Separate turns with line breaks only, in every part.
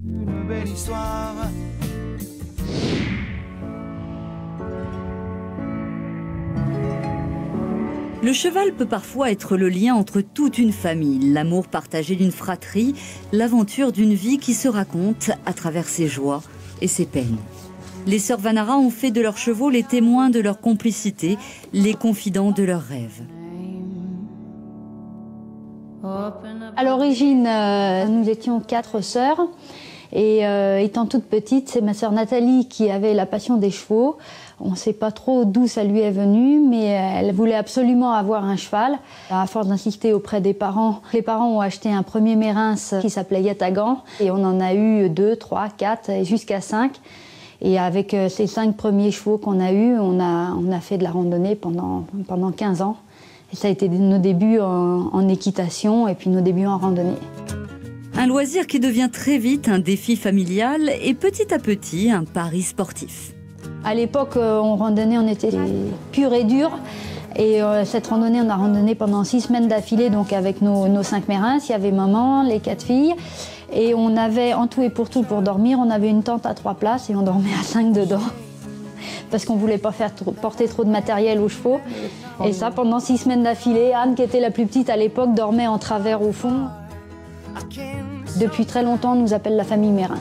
Une belle histoire.
Le cheval peut parfois être le lien entre toute une famille, l'amour partagé d'une fratrie, l'aventure d'une vie qui se raconte à travers ses joies et ses peines. Les sœurs Vanara ont fait de leurs chevaux les témoins de leur complicité, les confidents de leurs rêves.
À l'origine, nous étions 4 sœurs. Et étant toute petite, c'est ma sœur Nathalie qui avait la passion des chevaux. On ne sait pas trop d'où ça lui est venu, mais elle voulait absolument avoir un cheval. À force d'insister auprès des parents, les parents ont acheté un premier Mérins qui s'appelait Yatagan. Et on en a eu 2, 3, 4 et jusqu'à 5. Et avec ces 5 premiers chevaux qu'on a eus, on a fait de la randonnée pendant 15 ans. Et ça a été nos débuts en équitation et puis nos débuts en randonnée.
Un loisir qui devient très vite un défi familial et petit à petit un pari sportif.
À l'époque, on randonnait, on était pur et dur. Et cette randonnée, on a randonné pendant 6 semaines d'affilée, donc avec nos 5 Mérins. Il y avait maman, les 4 filles. Et on avait, en tout et pour tout, pour dormir, on avait une tente à 3 places et on dormait à 5 dedans. Parce qu'on ne voulait pas faire porter trop de matériel aux chevaux. Et ça, pendant 6 semaines d'affilée, Anne, qui était la plus petite à l'époque, dormait en travers au fond. Depuis très longtemps, on nous appelle la famille Mérins.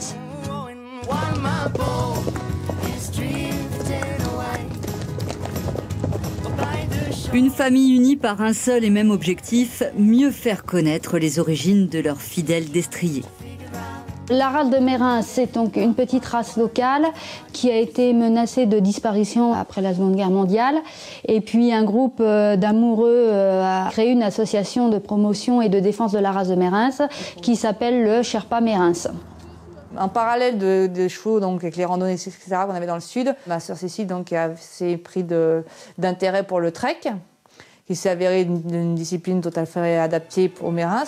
Une famille unie par un seul et même objectif, mieux faire connaître les origines de leurs fidèles destriers.
La race de Mérins, c'est donc une petite race locale qui a été menacée de disparition après la Seconde Guerre mondiale. Et puis un groupe d'amoureux a créé une association de promotion et de défense de la race de Mérins qui s'appelle le Sherpa Mérins.
En parallèle des chevaux, donc avec les randonnées, etc., qu'on avait dans le sud, ma sœur Cécile donc, s'est pris d'intérêt pour le trek, qui s'est avéré une discipline tout à fait adaptée pour Mérins.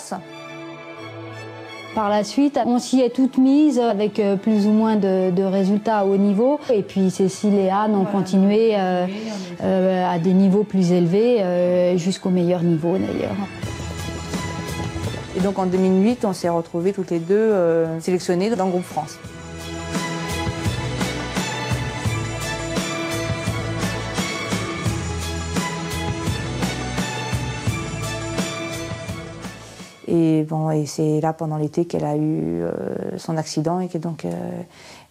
Par la suite, on s'y est toutes mises avec plus ou moins de résultats à haut niveau. Et puis Cécile et Anne ont continué à des niveaux plus élevés, jusqu'au meilleur niveau d'ailleurs.
Et donc en 2008, on s'est retrouvées toutes les deux sélectionnées dans le groupe France. Et c'est là pendant l'été qu'elle a eu son accident et que donc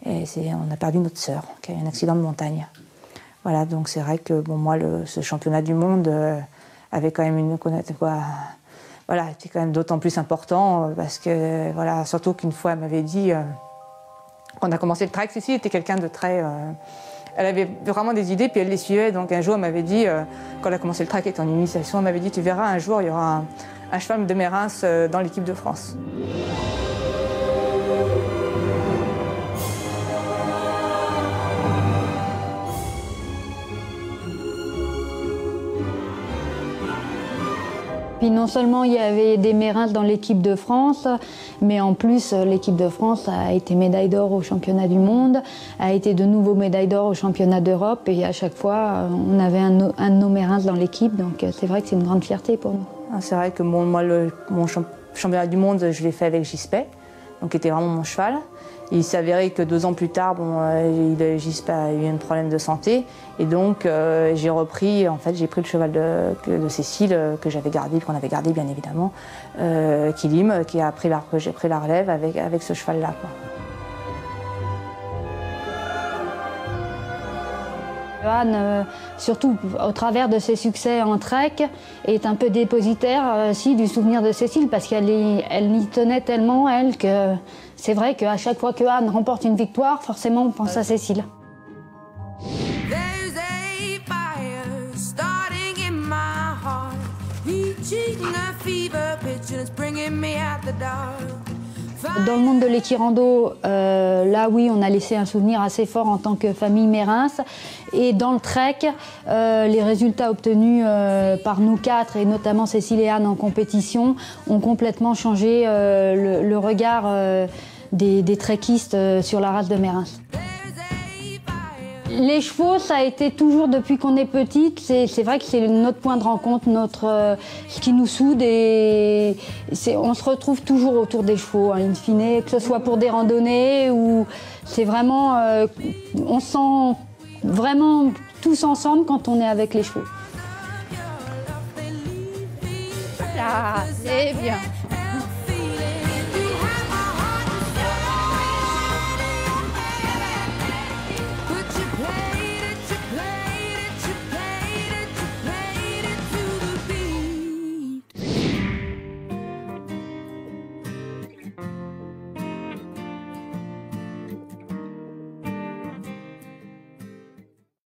on a perdu notre sœur qui a eu un accident de montagne. Voilà, donc c'est vrai que moi ce championnat du monde avait quand même était quand même d'autant plus important parce que voilà, surtout qu'une fois elle m'avait dit quand on a commencé le trek, Cécile était quelqu'un de très elle avait vraiment des idées puis elle les suivait. Donc un jour elle m'avait dit quand elle a commencé le trek et en initiation, elle m'avait dit tu verras un jour il y aura un cheval de Mérins dans l'équipe de France.
Puis non seulement il y avait des Mérins dans l'équipe de France, mais en plus l'équipe de France a été médaille d'or au championnat du monde, a été de nouveau médaille d'or au championnat d'Europe et à chaque fois on avait un de nos Mérins dans l'équipe, donc c'est vrai que c'est une grande fierté pour nous. C'est vrai que mon championnat du monde, je l'ai fait avec Gispet, donc qui était vraiment mon cheval. Il s'est avéré que 2 ans plus tard, Gispet a eu un problème de santé. Et donc j'ai repris, en fait, j'ai pris le cheval de Cécile, que j'avais gardé, qu'on avait gardé bien évidemment, Kilim, que j'ai pris la relève avec ce cheval-là. Anne, surtout au travers de ses succès en trek, est un peu dépositaire du souvenir de Cécile parce qu'elle y tenait tellement, elle, que c'est vrai qu'à chaque fois que Anne remporte une victoire, forcément on pense à Cécile. Dans le monde de l'équirando, là oui, on a laissé un souvenir assez fort en tant que famille Mérins. Et dans le trek, les résultats obtenus par nous 4, et notamment Cécile et Anne en compétition, ont complètement changé le regard des trekistes sur la race de Mérins. Les chevaux, ça a été toujours depuis qu'on est petite. C'est vrai que c'est notre point de rencontre, ce qui nous soude. Et on se retrouve toujours autour des chevaux, in fine, que ce soit pour des randonnées ou c'est vraiment. On se sent vraiment tous ensemble quand on est avec les chevaux.
Ah, c'est bien.